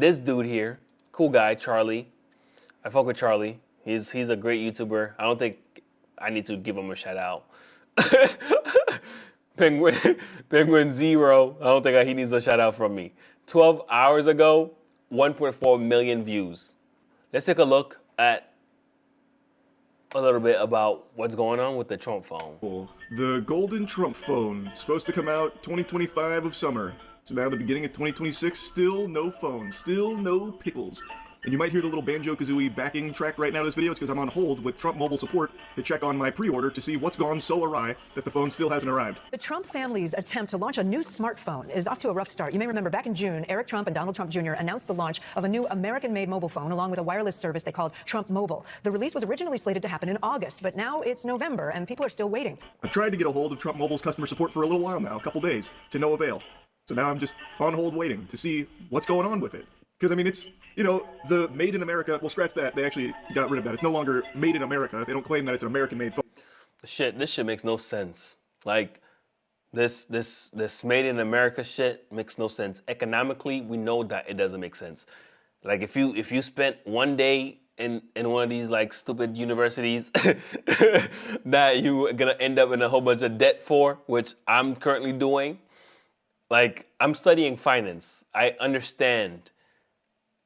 this dude here, cool guy, Charlie. I fuck with Charlie. He's a great YouTuber. I don't think I need to give him a shout out. Penguin Penguin Zero. I don't think he needs a shout out from me. 12 hours ago, 1.4 million views. Let's take a look at a little bit about what's going on with the Trump phone. The golden Trump phone, supposed to come out 2025 of summer. So now the beginning of 2026, still no phone, still no pickles. And you might hear the little Banjo-Kazooie backing track right now to this video. It's because I'm on hold with Trump Mobile support to check on my pre-order to see what's gone so awry that the phone still hasn't arrived. The Trump family's attempt to launch a new smartphone is off to a rough start. You may remember back in June, Eric Trump and Donald Trump Jr. announced the launch of a new American-made mobile phone along with a wireless service they called Trump Mobile. The release was originally slated to happen in August, but now it's November and people are still waiting. I've tried to get a hold of Trump Mobile's customer support for a little while now, a couple days, to no avail. So now I'm just on hold waiting to see what's going on with it. Because, I mean, it's, you know, the Made in America, well, scratch that. They actually got rid of that. It's no longer Made in America. They don't claim that it's an American-made phone. This shit makes no sense. Like, this Made in America shit makes no sense. Economically, we know that it doesn't make sense. Like, if you spent one day in one of these, like, stupid universities that you're gonna end up in a whole bunch of debt for, which I'm currently doing. Like, I'm studying finance. I understand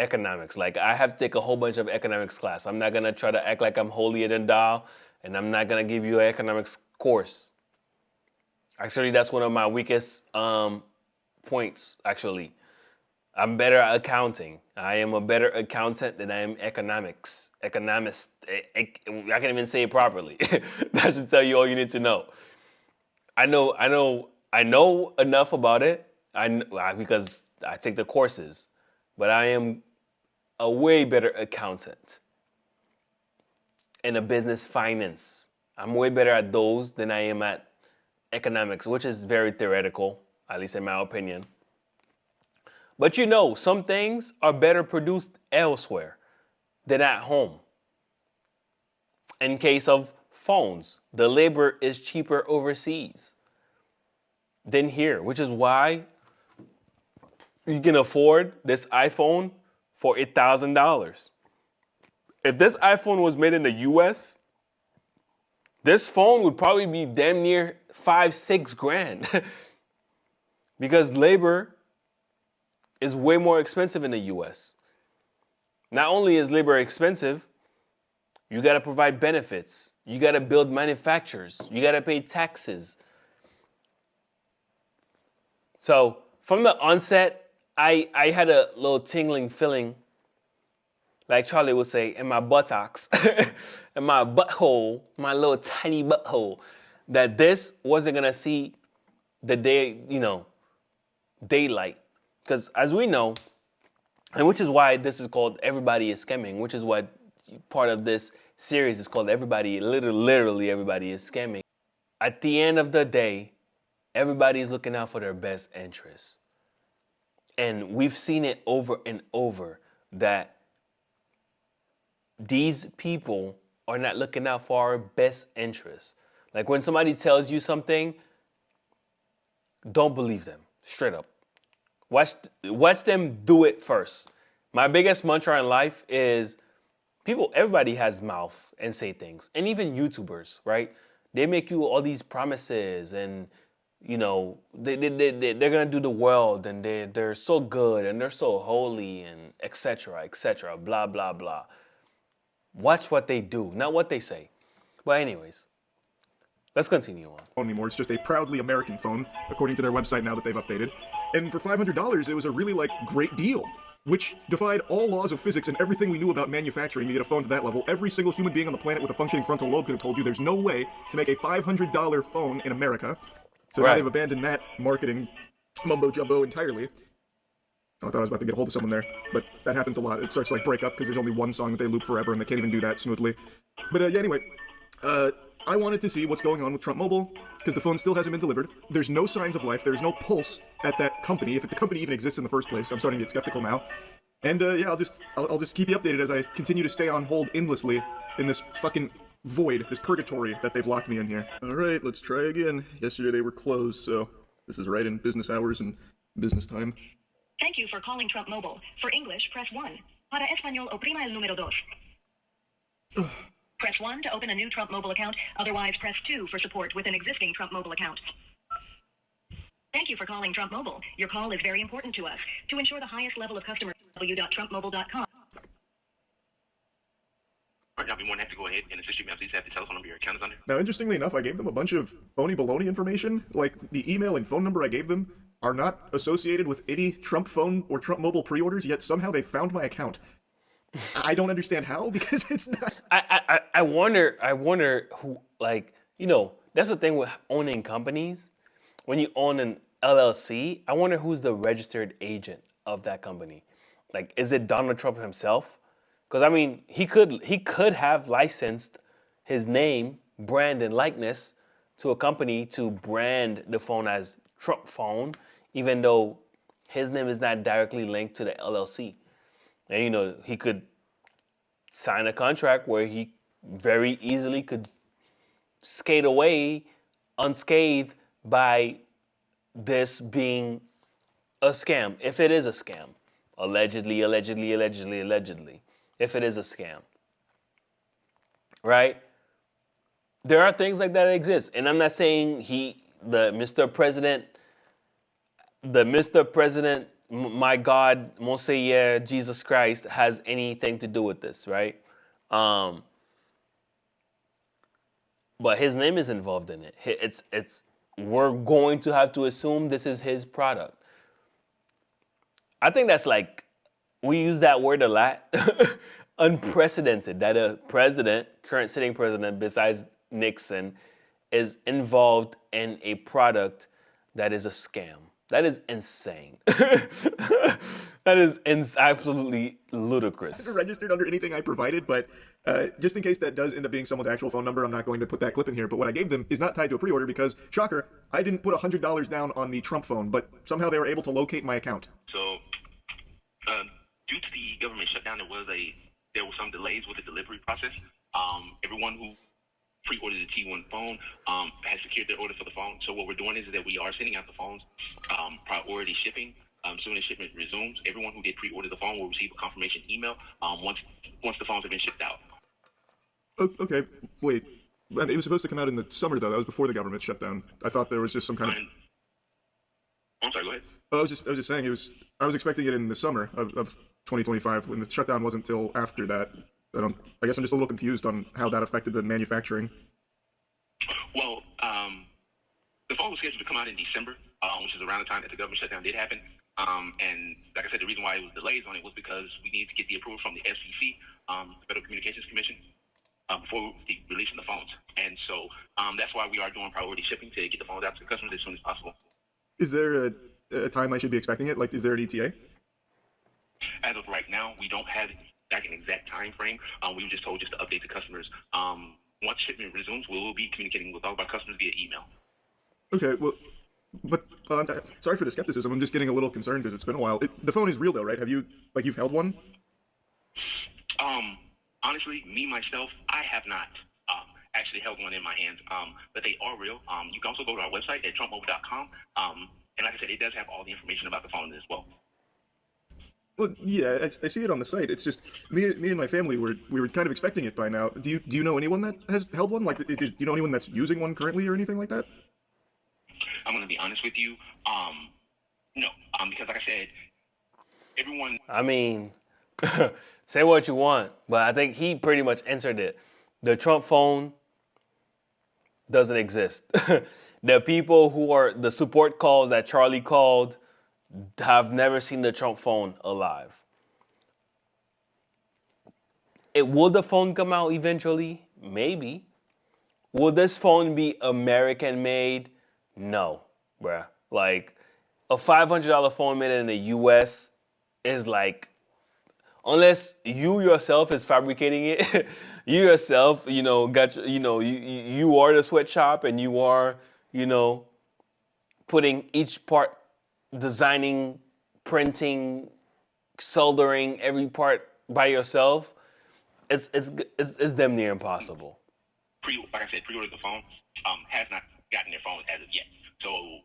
economics. Like, I have to take a whole bunch of economics class. I'm not gonna try to act like I'm holier than thou, and I'm not gonna give you an economics course. Actually, that's one of my weakest points, actually. I'm better at accounting. I am a better accountant than I am economics. Economist. I can't even say it properly. That should tell you all you need to know. I know enough about it because I take the courses, but I am a way better accountant and a business finance. I'm way better at those than I am at economics, which is very theoretical, at least in my opinion. But you know, some things are better produced elsewhere than at home. In case of phones, the labor is cheaper overseas than here, which is why you can afford this iPhone for $1,000. If this iPhone was made in the US, this phone would probably be damn near $5-6 grand because labor is way more expensive in the US. Not only is labor expensive, you gotta provide benefits, you gotta build manufacturers, you gotta pay taxes. So from the onset, I had a little tingling feeling, like Charlie would say, in my buttocks, in my butthole, my little tiny butthole, that this wasn't gonna see the day, daylight. Because as we know, and which is why this is called Everybody is Scamming, which is what part of this series is called literally Everybody is Scamming. At the end of the day, everybody is looking out for their best interests. And we've seen it over and over that these people are not looking out for our best interests. Like when somebody tells you something, don't believe them, straight up. Watch them do it first. My biggest mantra in life is everybody has mouth and say things. And even YouTubers, right? They make you all these promises and they're gonna do the world and they're so good and they're so holy and etc., blah blah blah. Watch what they do, not what they say. But anyways, let's continue on. Anymore, it's just a proudly American phone, according to their website now that they've updated. And for $500, it was a really great deal, which defied all laws of physics and everything we knew about manufacturing to get a phone to that level. Every single human being on the planet with a functioning frontal lobe could have told you there's no way to make a $500 phone in America. So now they've abandoned that marketing mumbo-jumbo entirely. I thought I was about to get a hold of someone there, but that happens a lot. It starts to break up because there's only one song that they loop forever and they can't even do that smoothly. But anyway, I wanted to see what's going on with Trump Mobile because the phone still hasn't been delivered. There's no signs of life. There's no pulse at that company. If the company even exists in the first place, I'm starting to get skeptical now. And yeah, I'll just keep you updated as I continue to stay on hold endlessly in this fucking void, this purgatory that they've locked me in here. All right, let's try again. Yesterday they were closed, so this is right in business hours and business time. Thank you for calling Trump Mobile. For English, press 1. Para español, oprima el número dos. Press 1 to open a new Trump Mobile account. Otherwise, press 2 for support with an existing Trump Mobile account. Thank you for calling Trump Mobile. Your call is very important to us. To ensure the highest level of customer, w.trumpmobile.com. I'll be more than happy to go ahead and assist you, ma'am. Please have the telephone number your account is under. Now, interestingly enough, I gave them a bunch of phony baloney information. Like, the email and phone number I gave them are not associated with any Trump phone or Trump mobile pre-orders, yet somehow they found my account. I don't understand how, because it's not... I wonder who, like, that's the thing with owning companies. When you own an LLC, I wonder who's the registered agent of that company. Like, is it Donald Trump himself? Because I mean, he could have licensed his name, brand, and likeness to a company to brand the phone as Trump phone, even though his name is not directly linked to the LLC. And he could sign a contract where he very easily could skate away unscathed by this being a scam, if it is a scam. Allegedly. If it is a scam. Right? There are things like that exist. And I'm not saying the Mr. President, my God, Monseigneur, Jesus Christ, has anything to do with this, right? But his name is involved in it. We're going to have to assume this is his product. I think that's like, we use that word a lot. Unprecedented that a current sitting president, besides Nixon, is involved in a product that is a scam. That is insane. That is absolutely ludicrous. It's registered under anything I provided, but just in case that does end up being someone's actual phone number, I'm not going to put that clip in here. But what I gave them is not tied to a pre-order because, shocker, I didn't put $100 down on the Trump phone, but somehow they were able to locate my account. So, due to the government shutdown, there were some delays with the delivery process. Everyone who pre-ordered the T1 phone has secured their order for the phone. So what we're doing is that we are sending out the phones priority shipping. Soon as shipment resumes, everyone who did pre-order the phone will receive a confirmation email once the phones have been shipped out. Okay, wait. It was supposed to come out in the summer, though. That was before the government shutdown. I thought there was just some kind of... I'm sorry, go ahead. I was just saying I was expecting it in the summer of 2025 when the shutdown wasn't till after that. I guess I'm just a little confused on how that affected the manufacturing. Well, the phone was scheduled to come out in December, which is around the time that the government shutdown did happen. And like I said, the reason why it was delays on it was because we needed to get the approval from the FCC, Federal Communications Commission, before releasing the phones. And so that's why we are doing priority shipping to get the phones out to the customers as soon as possible. Is there a time I should be expecting it? Like, is there an ETA? As of right now, we don't have like an exact time frame. We were just told just to update the customers. Once shipment resumes, we will be communicating with all of our customers via email. Okay, well, but sorry for the skepticism. I'm just getting a little concerned because it's been a while. The phone is real, though, right? You've held one? Honestly, me myself, I have not actually held one in my hands. But they are real. You can also go to our website at trumpmobile.com. And like I said, it does have all the information about the phone as well. Well, yeah, I see it on the site. It's just me and my family we were kind of expecting it by now. Do you know anyone that has held one? Like, do you know anyone that's using one currently or anything like that? I'm going to be honest with you. No, because like I said, everyone. I mean, say what you want, but I think he pretty much answered it. The Trump phone doesn't exist. The people who are the support calls that Charlie called have never seen the Trump phone alive. Will the phone come out eventually? Maybe. Will this phone be American made? No, bruh. Like, a $500 phone made in the US is like, unless you yourself is fabricating it, you yourself, you are the sweatshop and you are, putting each part, designing, printing, soldering every part by yourself. It's damn near impossible. Like I said, pre-ordered the phone has not gotten their phone as of yet. So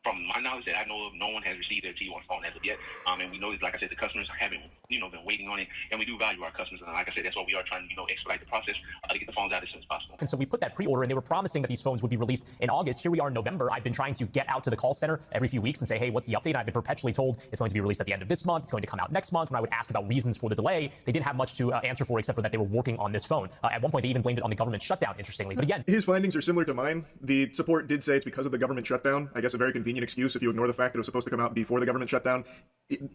from my knowledge that I know of, no one has received their T1 phone as of yet. And we know, like I said, the customers haven't, been waiting on it, and we do value our customers. And like I said, that's why we are trying to, expedite the process to get the phones out as soon as possible. And so we put that pre-order, and they were promising that these phones would be released in August. Here we are in November. I've been trying to get out to the call center every few weeks and say, hey, what's the update? And I've been perpetually told it's going to be released at the end of this month. It's going to come out next month. When I would ask about reasons for the delay, they didn't have much to answer for except for that they were working on this phone. At one point, they even blamed it on the government shutdown, interestingly. But again, his findings are similar to mine. The support did say it's because of the government shutdown. I guess a very convenient excuse if you ignore the fact that it was supposed to come out before the government shutdown.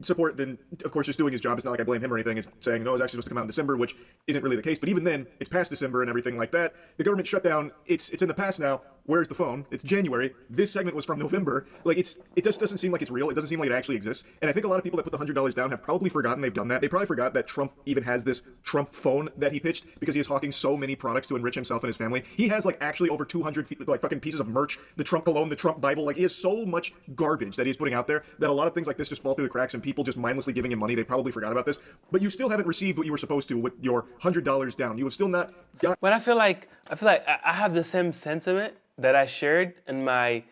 Support then, of course, just doing his job. It's not like I blame him or anything. Is saying, no, it's actually supposed to come out in December, which isn't really the case. But even then, it's past December and everything like that. The government shutdown, it's in the past now. Where's the phone? It's January. This segment was from November. Like, it just doesn't seem like it's real. It doesn't seem like it actually exists. And I think a lot of people that put the $100 down have probably forgotten they've done that. They probably forgot that Trump even has this Trump phone that he pitched because he is hawking so many products to enrich himself and his family. He has like actually over 200 like fucking pieces of merch, the Trump cologne, the Trump Bible. Like, he has so much garbage that he's putting out there that a lot of things like this just fall through the cracks and people just mindlessly giving him money. They probably forgot about this. But you still haven't received what you were supposed to with your $100 down. You have still not got. But I feel like I have the same sentiment that I shared in my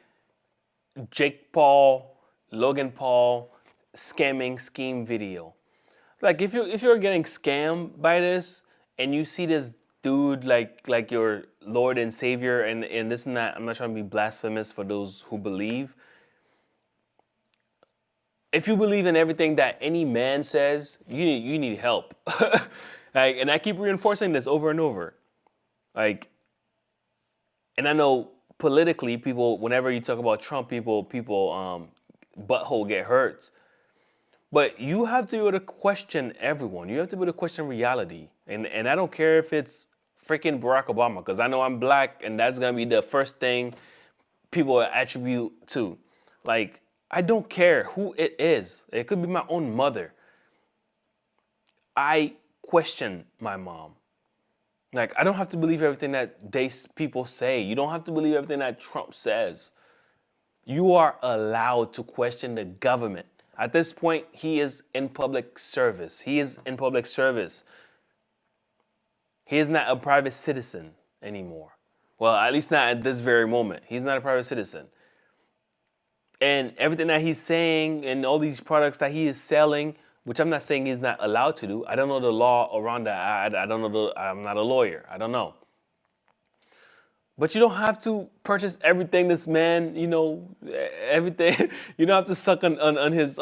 Jake Paul, Logan Paul scamming scheme video. Like, if you're getting scammed by this and you see this dude like your Lord and Savior and this and that, I'm not trying to be blasphemous for those who believe. If you believe in everything that any man says, you need help. Like, and I keep reinforcing this over and over. Like, and I know politically, people, whenever you talk about Trump, people butthole get hurt. But you have to be able to question everyone. You have to be able to question reality. And I don't care if it's freaking Barack Obama, because I know I'm black, and that's gonna be the first thing people attribute to. Like, I don't care who it is. It could be my own mother. I question my mom. Like, I don't have to believe everything that people say. You don't have to believe everything that Trump says. You are allowed to question the government. At this point, he is in public service. He is in public service. He is not a private citizen anymore. Well, at least not at this very moment. He's not a private citizen. And everything that he's saying and all these products that he is selling, which I'm not saying he's not allowed to do. I don't know the law around that. I don't know. I'm not a lawyer. I don't know. But you don't have to purchase everything this man, everything. You don't have to suck on his.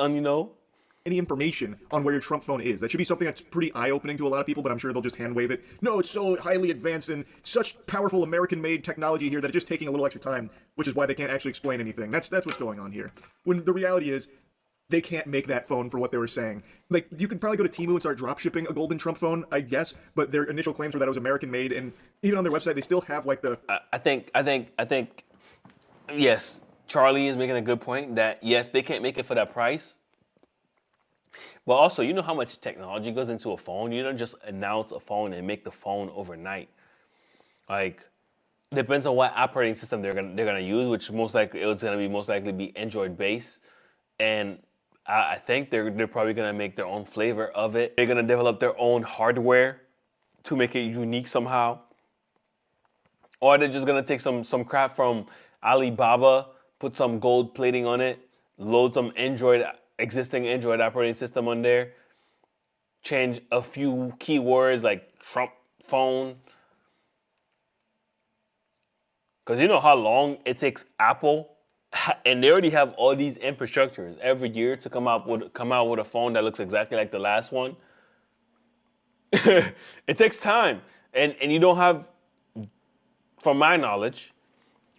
Any information on where your Trump phone is. That should be something that's pretty eye-opening to a lot of people, but I'm sure they'll just hand-wave it. No, it's so highly advanced and such powerful American-made technology here that it's just taking a little extra time, which is why they can't actually explain anything. That's what's going on here. When the reality is, they can't make that phone for what they were saying. Like, you could probably go to Temu and start drop shipping a golden Trump phone, I guess, but their initial claims were that it was American-made, and even on their website, they still have like the. I think. Yes, Charlie is making a good point that yes, they can't make it for that price. But also, you know how much technology goes into a phone. You don't just announce a phone and make the phone overnight. Like, depends on what operating system they're gonna use, which most likely be Android based, and I think they're probably gonna make their own flavor of it. They're gonna develop their own hardware to make it unique somehow, or they're just gonna take some crap from Alibaba, put some gold plating on it, load some existing Android operating system on there, change a few keywords like Trump phone. Because you know how long it takes Apple, and they already have all these infrastructures every year to come out with a phone that looks exactly like the last one. It takes time, and you don't have, from my knowledge,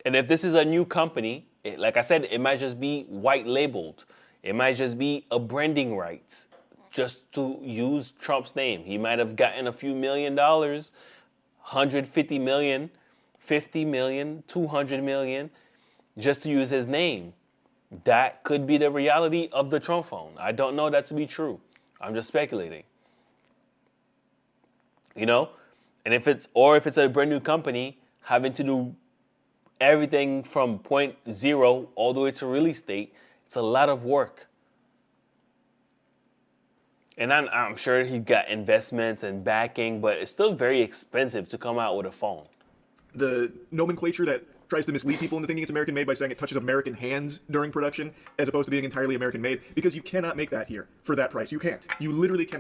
and if this is a new company, like I said, it might just be white labeled. It might just be a branding rights just to use Trump's name. He might have gotten a few $1 million, 150 million, 50 million, 200 million, just to use his name. That could be the reality of the Trump phone. I don't know that to be true. I'm just speculating. And if it's a brand new company having to do everything from point zero all the way to release date, it's a lot of work. And I'm sure he got investments and backing, but it's still very expensive to come out with a phone. The nomenclature that tries to mislead people into thinking it's American made by saying it touches American hands during production as opposed to being entirely American made, because you cannot make that here for that price. You can't. You literally cannot.